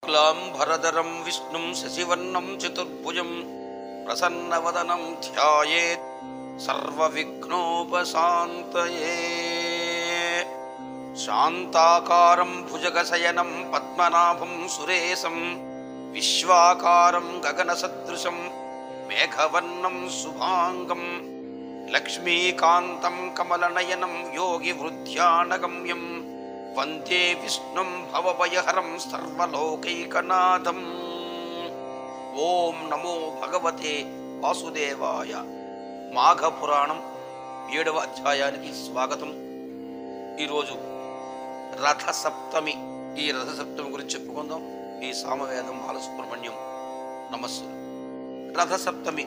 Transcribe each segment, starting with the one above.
శుక్లాంబరధరం విష్ణుం శశివర్ణం చతుర్భుజం ప్రసన్నవదనం ధ్యాయేత్ సర్వవిఘ్నోపశాంతయే. శాంతాకారం భుజగశయనం పద్మనాభం సురేశం విశ్వాకారం గగనసదృశం మేఘవర్ణం శుభాంగం లక్ష్మీకాంతం కమలనయనం యోగివృద్ధ్యానగమ్యం వందే విష్ణుం భవభయహరం సర్వలోకైకనాథం. ఓం నమో భగవతే వాసుదేవాయ. మాఘపురాణం 7వ అధ్యాయానికి స్వాగతం. ఈరోజు రథసప్తమి. ఈ రథసప్తమి గురించి చెప్పుకుందాం. ఈ సామవేదం బాలసుబ్రహ్మణ్యం నమస్సు. రథసప్తమి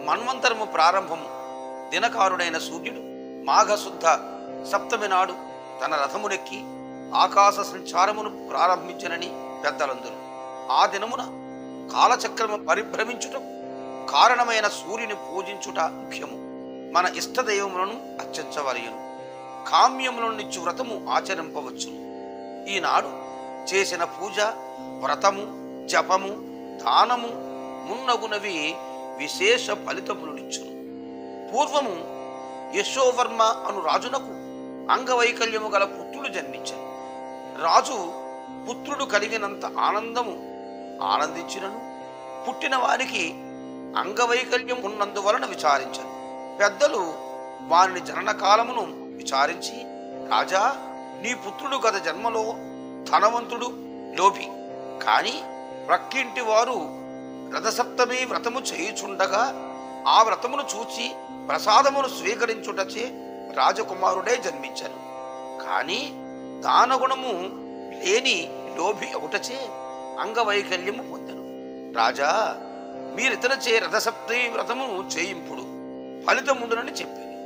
మన్వంతరము ప్రారంభము. దినకారుడైన సూర్యుడు మాఘశుద్ధ సప్తమి నాడు తన రథమునెక్కి ఆకాశ సంచారమును ప్రారంభించనని పెద్దలందరూ. ఆ దినమున కాలచక్రము పరిభ్రమించుట కారణమైన సూర్యుని పూజించుట ముఖ్యము. మన ఇష్టదైవములను అర్చించవలయును. కామ్యములనిచ్చు వ్రతము ఆచరింపవచ్చు. ఈనాడు చేసిన పూజ, వ్రతము, జపము, దానము మున్నగునవి విశేష ఫలితములనిచ్చును. పూర్వము యశోవర్మ అను రాజునకు అంగవైకల్యము గల పుత్రుడు జన్మించను. రాజు పుత్రుడు కలిగినంత ఆనందము ఆనందించినను పుట్టిన వారికి అంగవైకల్యం ఉన్నందువలన విచారించను. పెద్దలు వారిని జననకాలమును విచారించి, రాజా, నీ పుత్రుడు గత జన్మలో ధనవంతుడు, లోభి. కాని ప్రక్కింటి వారు రథసప్తమి వ్రతము చేయుచుండగా ఆ వ్రతమును చూచి ప్రసాదమును స్వీకరించుటచే రాజకుమారుడే జన్మించను. కాని దానగుణము లేని లోభి ఒకటచే అంగవైకల్యము పొందను. రాజా, మీరితనచే రథసప్తమి వ్రతము చేయింపుడు ఫలితముందునని చెప్పింది.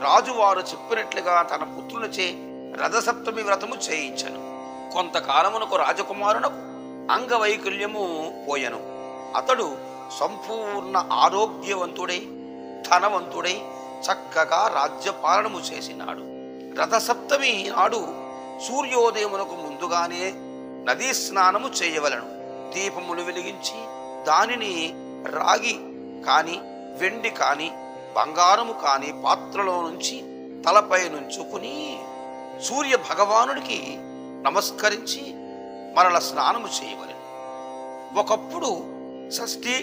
రాజు వారు చెప్పినట్లుగా తన పుత్రునిచే రథసప్తమి వ్రతము చేయించను. కొంతకాలమునకు రాజకుమారునకు అంగవైకల్యము పోయెను. అతడు సంపూర్ణ ఆరోగ్యవంతుడై ధనవంతుడై చక్కగా రాజ్యపాలనము చేసినాడు. రథసప్తమి నాడు సూర్యోదయమునకు ముందుగానే నదీ స్నానము చేయవలను. దీపములు వెలిగించి దానిని రాగి కాని, వెండి కాని, బంగారము కాని పాత్రలో నుంచి తలపై నుంచుకుని సూర్య భగవానుడికి నమస్కరించి మరల స్నానము చేయవలెను. ఒకప్పుడు షష్ఠి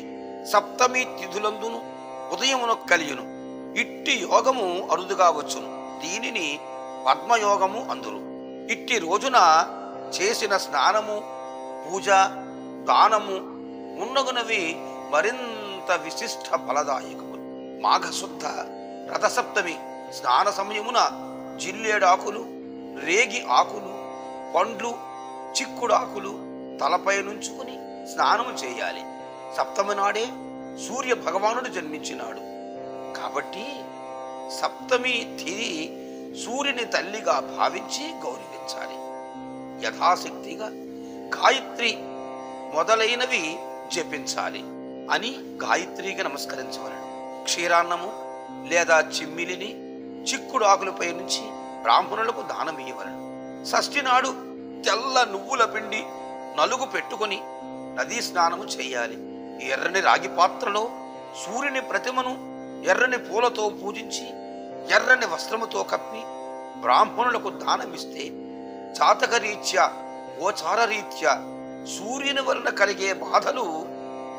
సప్తమి తిథులందును ఉదయమున కలియును. ఇట్టి యోగము అరుదుగా వచ్చును. దీనిని పద్మయోగము అందురు. ఇట్టి రోజున చేసిన స్నానము, పూజ, దానము మున్నగునవి మరింత విశిష్ట ఫలదాయకములు. మాఘశుద్ధ రథసప్తమి స్నాన సమయమున జిల్లేడాకులు, రేగి ఆకులు, పండ్లు, చిక్కుడాకులు తలపై నుంచుకుని స్నానము చేయాలి. సప్తమి నాడే సూర్య భగవానుడు జన్మించినాడు కాబట్టి సప్తమి తిథి సూర్యుని తల్లిగా భావించి గౌరవించాలి. యథాశక్తిగా గాయత్రి మొదలైనవి జపించాలి అని గాయత్రికి నమస్కరించవలను. క్షీరాన్నము లేదా చిమ్మిలిని చిక్కుడు ఆకులపై నుంచి బ్రాహ్మణులకు దానమియ్యవలను. షష్ఠి నాడు తెల్ల నువ్వుల పిండి నలుగు పెట్టుకొని నదీ స్నానము చేయాలి. ఎర్రని రాగి పాత్రలో సూర్యుని ప్రతిమను ఎర్రని పూలతో పూజించి ఎర్రని వస్త్రముతో కప్పి బ్రాహ్మణులకు దానమిస్తే జాతకరీత్యా, గోచారరీత్యా సూర్యుని వలన కలిగే బాధలు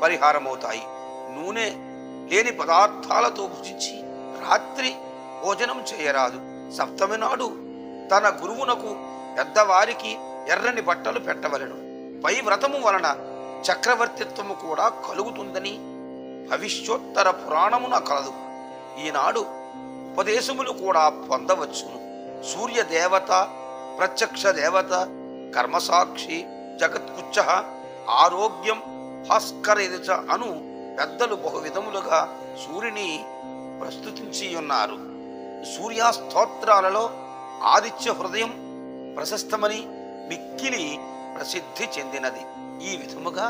పరిహారమవుతాయి. నూనె లేని పదార్థాలతో భుజించి రాత్రి భోజనం చేయరాదు. సప్తమి నాడు తన గురువునకు, పెద్దవారికి ఎర్రని బట్టలు పెట్టవలెను. పై వ్రతము వలన చక్రవర్తిత్వము కూడా కలుగుతుందని భవిష్యోత్తర పురాణమున కలదు. ఈనాడు ఉపదేశములు కూడా పొందవచ్చును. సూర్యదేవత, ప్రత్యక్ష దేవత, కర్మసాక్షి, జగత్కుచ్చ, ఆరోగ్యం, భాస్కరేచ అను పెద్దలు బహు విధములుగా సూర్యుని ప్రస్తుతించి ఉన్నారు. సూర్యాస్తోత్రాలలో ఆదిత్య హృదయం ప్రశస్తమని మిక్కిలి ప్రసిద్ధి చెందినది. ఈ విధముగా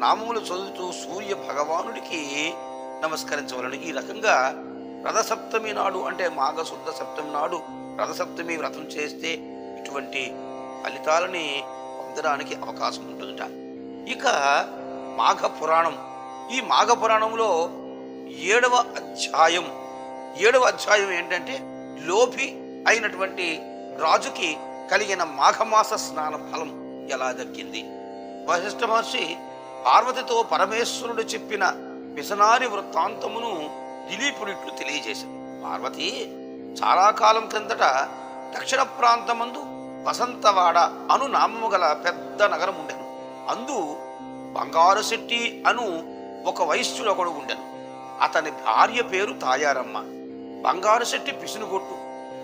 నామములు చదువుతూ సూర్య భగవానుడికి నమస్కరించవలను. ఈ రకంగా రథసప్తమి నాడు అంటే మాఘశుద్ధ సప్తమి నాడు రథసప్తమి వ్రతం చేస్తే ఇటువంటి ఫలితాలని పొందడానికి అవకాశం ఉంటుందట. ఇక మాఘ పురాణం. ఈ మాఘ పురాణంలో 7వ అధ్యాయం. 7వ అధ్యాయం ఏంటంటే లోభి అయినటువంటి రాజుకి కలిగిన మాఘమాస స్నాన ఫలం ఎలా దక్కింది. వశిష్ఠ మహర్షి పార్వతితో పరమేశ్వరుడు చెప్పిన పిసనారి వృత్తాంతమును దిలీపుడిట్లు తెలియజేశాడు. పార్వతి చాలా కాలం క్రిందట దక్షిణ ప్రాంతమందు వసంతవాడ అను నామము గల పెద్ద నగరం ఉండెను. అందు బంగారు శెట్టి అను ఒక వైశ్యుడు ఒకడు ఉండెను. అతని భార్య పేరు తాయారమ్మ. బంగారు శెట్టి పిసునుగొట్టు.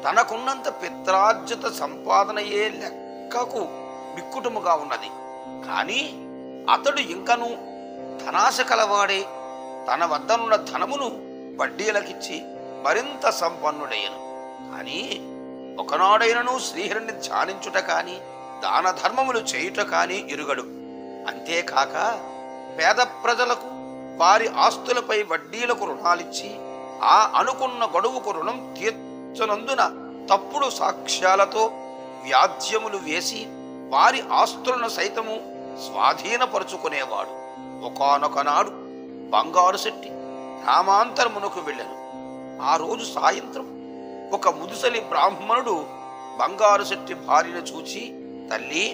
తనకున్నంత పిత్రార్జిత సంపాదనయే లెక్కకు మిక్కుటముగా ఉన్నది. కాని అతడు ఇంకను ధనాశ కలవాడే. తన వద్దనున్న ధనమును వడ్డీలకిచ్చి మరింత సంపన్నుడయ్యను. కాని ఒకనాడైనను శ్రీహరిని ధ్యానించుట కాని దాన ధర్మములు చేయుట కాని ఎరుగడు. అంతేకాక పేద ప్రజలకు వారి ఆస్తులపై వడ్డీలకు రుణాలిచ్చి ఆ అనుకున్న గడువుకు రుణం తీర్చనందున తప్పుడు సాక్ష్యాలతో వ్యాజ్యములు వేసి వారి ఆస్తులను సైతము స్వాధీనపరుచుకునేవాడు. ఒకానొకనాడు బంగారు శెట్టి గ్రామాంతరమునకు వెళ్ళాను. ఆ రోజు సాయంత్రం ఒక ముదుసలి బ్రాహ్మణుడు బంగారు శెట్టి భార్యను చూచి, తల్లి,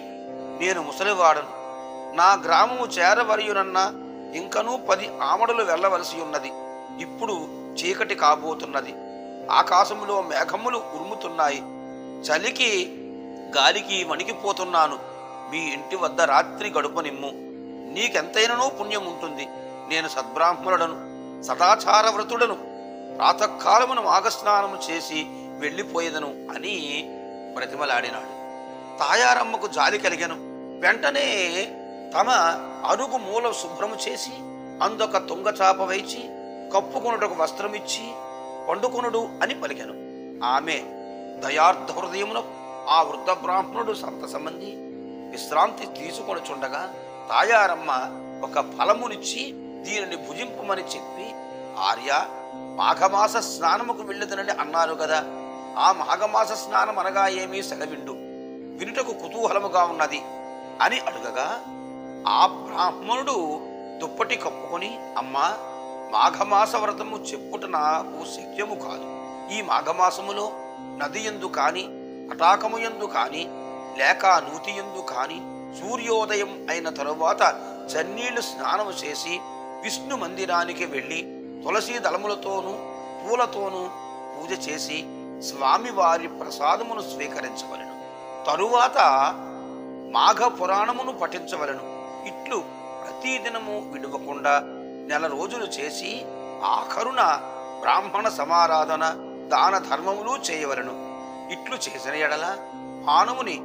నేను ముసలివాడను. నా గ్రామము చేరవరియునన్నా ఇంకనూ 10 ఆమడలు వెళ్ళవలసి ఉన్నది. ఇప్పుడు చీకటి కాబోతున్నది. ఆకాశములో మేఘములు ఉరుముతున్నాయి. చలికి గాలికి వణికిపోతున్నాను. మీ ఇంటి వద్ద రాత్రి గడుపనిమ్ము. నీకెంతైననూ పుణ్యం ఉంటుంది. నేను సద్బ్రాహ్మణుడను, సదాచార వ్రతుడను. ప్రాతకాలమును మాఘస్నానము చేసి వెళ్ళిపోయేదను అని బ్రతిమలాడినాడు. తాయారమ్మకు జాలి కలిగెను. వెంటనే తమ అరుగు మూల శుభ్రము చేసి అందొక తుంగచాప వైచి కప్పుకొనుటకు వస్త్రమిచ్చి పండుకొనుడు అని పలికెను. ఆమె దయార్థ హృదయమున ఆ వృద్ధ బ్రాహ్మణుడు సంతసమంది విశ్రాంతి తీసుకొనుచుండగా తాయారమ్మ ఒక ఫలమునిచ్చి దీనిని భుజింపుమని చెప్పి, ఆర్య, మాఘమాస స్నానముకు వెళ్ళదనని అన్నారు కదా, ఆ మాఘమాస స్నానం అనగా ఏమీ సెలవిండు, వినుటకు కుతూహలముగా ఉన్నది అని అడుగగా ఆ బ్రాహ్మణుడు దుప్పటి కప్పుకొని, అమ్మా, మాఘమాస వ్రతము చెప్పుట నాకు శక్యము కాదు. ఈ మాఘమాసములో నది యందు కాని తటాకము యందు కాని లేక నూతి యందు కాని సూర్యోదయం అయిన తరువాత చన్నీళ్లు స్నానము చేసి విష్ణు మందిరానికి వెళ్ళి తులసీ దళములతోనూ పూలతోనూ పూజ చేసి స్వామివారి ప్రసాదమును స్వీకరించవలెను. తరువాత మాఘ పురాణమును పఠించవలెను. ఇట్లు ప్రతిదినము విడవకుండా 4 రోజులు చేసి ఆఖరున బ్రాహ్మణ సమారాధన దాన ధర్మములు చేయవలెను. ఇట్లు చేసిన ఎడల మానవుని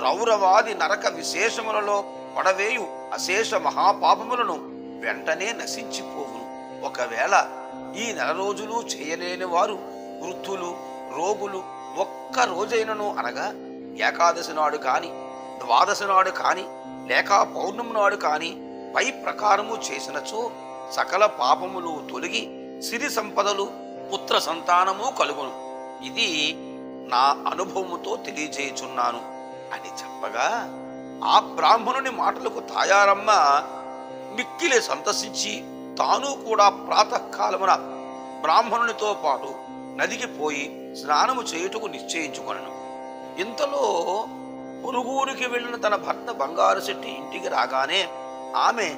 రౌరవాది నరక విశేషములలో పడవేయు అశేష మహాపాపములను వెంటనే నశించిపోవును. ఒకవేళ ఈ 4 రోజులు చేయలేని వారు వృద్ధులు, రోగులు ఒక్క రోజైనను అనగా ఏకాదశి నాడు కాని ద్వాదశి నాడు కాని లేక పౌర్ణమి నాడు కాని పై ప్రకారము చేసినచో సకల పాపములు తొలగి సిరి సంపదలు పుత్ర సంతానము కలుగును. ఇది నా అనుభవముతో తెలియజేయుచున్నాను అని చెప్పగా ఆ బ్రాహ్మణుని మాటలకు తాయారమ్మ మిక్కిలి సంతసించి తాను కూడా ప్రాతకాలమున బ్రాహ్మణునితో పాటు నదికి పోయి స్నానము చేయుటకు నిశ్చయించుకొనెను. ఇంతలో పొరుగురికి వెళ్ళిన తన భర్త బంగారు శెట్టి ఇంటికి రాగానే ఆమె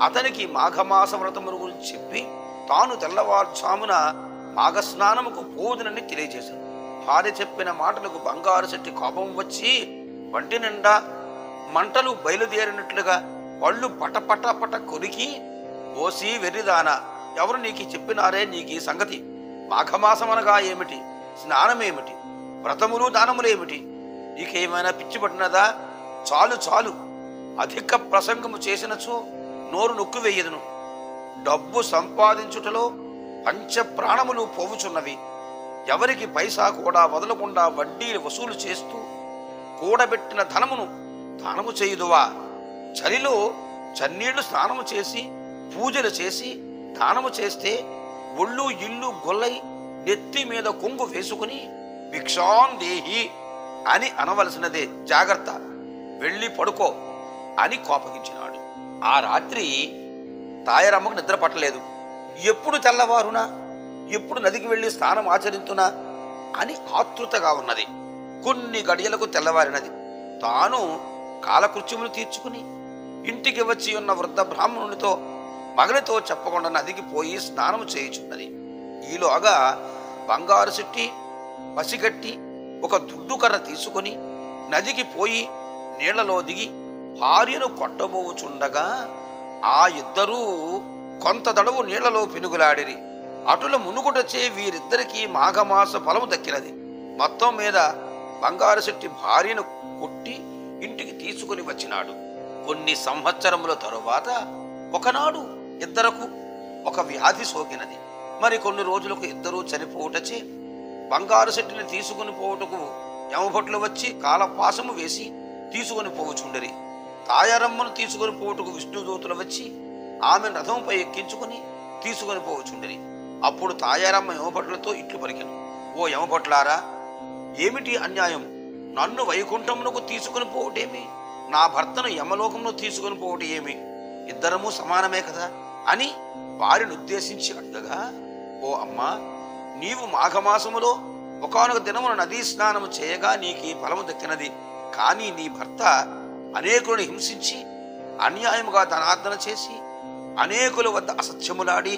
అతనికి మాఘమాస వ్రతమును గురించి చెప్పి తాను తెల్లవారుజామున మాఘస్నానముకు పోదునని తెలియజేశాడు. భార్య చెప్పిన మాటలకు బంగారు శెట్టి కోపం వచ్చి వంటి నిండా మంటలు బయలుదేరినట్లుగా పళ్ళు పటపట పట కొరికి, ఓసి వెర్రిదానా, ఎవరు నీకు చెప్పినారే నీకు ఈ సంగతి? మాఘమాసమనగా ఏమిటి? స్నానమేమిటి? వ్రతములు దానములేమిటి? నీకేమైనా పిచ్చి పట్టినదా? చాలు చాలు, అధిక ప్రసంగము చేసినచో నోరు నొక్కివేయదును. డబ్బు సంపాదించుటలో పంచ ప్రాణములు పోవుచున్నవి. ఎవరికి పైసా కూడా వదలకుండా వడ్డీలు వసూలు చేస్తూ కూడబెట్టిన ధనమును దానము చేయుదువా? చలిలో చన్నీళ్లు స్నానము చేసి పూజలు చేసి దానము చేస్తే ఒళ్ళు ఇల్లు గొల్లై నెత్తి మీద కొంగు వేసుకుని భిక్షాందేహి అని అనవలసినదే. జాగ్రత్త, వెళ్ళి పడుకో అని కోపగించినాడు. ఆ రాత్రి తాయారమ్మకు నిద్ర పట్టలేదు. ఎప్పుడు తెల్లవారునా, ఎప్పుడు నదికి వెళ్ళి స్నానం ఆచరించునా అని ఆతృతగా ఉన్నది. కొన్ని గడియలకు తెల్లవారినది. తాను కాలకృత్యములు తీర్చుకుని ఇంటికి వచ్చి ఉన్న వృద్ధ బ్రాహ్మణునితో మగనితో చెప్పకుండా నదికి పోయి స్నానం చేయుచున్నది. ఈలోగా బంగారు సిట్టి పసిగట్టి ఒక దుడ్డు కర్ర తీసుకొని నదికి పోయి నీళ్లలో దిగి భార్యను కొట్టబోచుండగా ఆ ఇద్దరూ కొంత దడవు నీళ్లలో పెనుగులాడిరి. అటుల మునుగుటచే వీరిద్దరికీ మాఘమాస ఫలము దక్కినది. మొత్తం మీద బంగారు శెట్టి భార్యను కొట్టి ఇంటికి తీసుకుని వచ్చినాడు. కొన్ని సంవత్సరముల తరువాత ఒకనాడు ఇద్దరకు ఒక వ్యాధి సోకినది. మరి కొన్ని రోజులకు ఇద్దరూ చనిపోవుటచే బంగారు శెట్టిని తీసుకుని పోవుటకు యమభట్లు వచ్చి కాలపాసము వేసి తీసుకుని పోవుచుండిరి. తాయారమ్మను తీసుకుని పోవుటకు విష్ణుదూతులు వచ్చి ఆమె రథంపై ఎక్కించుకుని తీసుకుని పోవుచుండిరి. అప్పుడు తాయారమ్మ యమభట్లతో ఇట్లు పలికెను, ఓ యమభట్లారా, ఏమిటి అన్యాయం? నన్ను వైకుంఠమునకు తీసుకుని పోవటేమి, నా భర్తను యమలోకమును తీసుకుని పోవటం ఏమి? ఇద్దరము సమానమే కదా అని వారిని ఉద్దేశించి అడగగా, ఓ అమ్మా, నీవు మాఘమాసములో ఒకానొక దినమున నదీ స్నానము చేయగా నీకు ఈ ఫలము దక్కినది. కానీ నీ భర్త అనేకులను హింసించి అన్యాయముగా ధనార్జన చేసి అనేకుల వద్ద అసత్యములాడి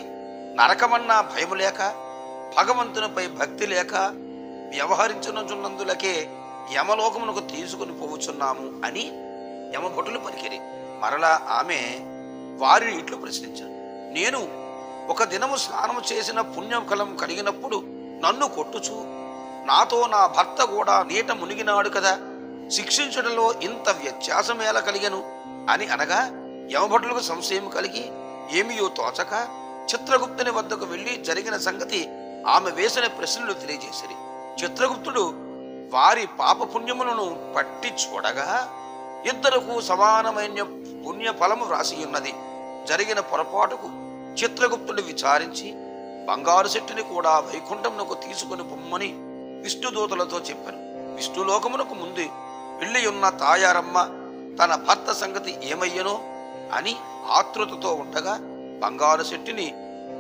నరకమన్నా భయము లేక భగవంతునిపై భక్తి లేక వ్యవహరించునందులకే యమలోకమునకు తీసుకుని పోవచ్చున్నాము అని యమభటులు పలికిరి. మరలా ఆమె వారిని ఇట్లు ప్రశ్నించారు, నేను ఒక దినము స్నానము చేసిన పుణ్యఫలం కలిగినప్పుడు నన్ను కొట్టుచు నాతో నా భర్త కూడా నీట మునిగినాడు కదా, శిక్షించడంలో ఇంత వ్యత్యాసమేలా కలిగను అని అనగా యమభటులకు సంశయం కలిగి ఏమియో తోచక చిత్రగుప్తుని వద్దకు వెళ్లి జరిగిన సంగతి ఆమె వేసిన ప్రశ్నలు తెలియజేసిరి. చిత్రగుప్తుడు వారి పాపపుణ్యములను పట్టి చూడగా ఇద్దరకు సమానమైన పుణ్యఫలము వ్రాసి ఉన్నది. జరిగిన పొరపాటుకు చిత్రగుప్తుడు విచారించి బంగారు శెట్టిని కూడా వైకుంఠమునకు తీసుకుని పొమ్మని విష్ణుదూతలతో చెప్పాను. విష్ణులోకమునకు ముందు వెళ్ళి ఉన్న తాయారమ్మ తన భర్త సంగతి ఏమయ్యనో అని ఆతృతతో ఉండగా బంగారు శెట్టిని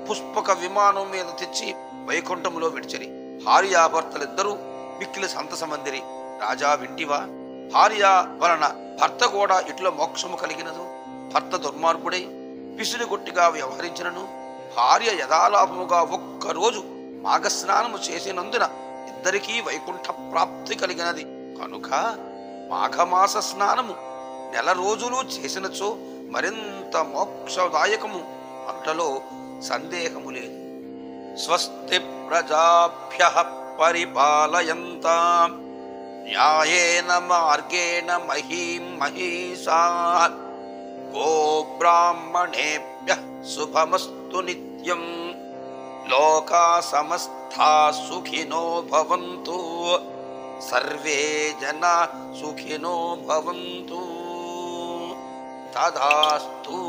పుష్పక విమానం మీద తెచ్చి వైకుంఠములో విడిచిరి. భార్యాభర్తలిద్దరూ మిక్కిలి సంతసమందిరి. రాజా వింటివా, భార్య వలన భర్త కూడా ఇట్లా మోక్షము కలిగినదు. భర్త దుర్మార్గుడై పిసిరిగొట్టిగా వ్యవహరించినను భార్య యథాలాభముగా ఒక్కరోజు మాఘస్నానము చేసినందున ఇద్దరికీ వైకుంఠ ప్రాప్తి కలిగినది. కనుక మాఘమాస స్నానము నెల రోజులు చేసినచో మరింత మోక్షదాయకము అంటలో సందేహము లేదు. స్వస్తి ప్రజాభ్యః పరిపాలయంతాం న్యాయేన మార్గేణ మహీం మహీషాః గోబ్రాహ్మణేభ్యః శుభమస్తు నిత్యం. లోకా సమస్తా సుఖినో భవంతు. సర్వే జనా సుఖినో భవంతు. తదాస్తు.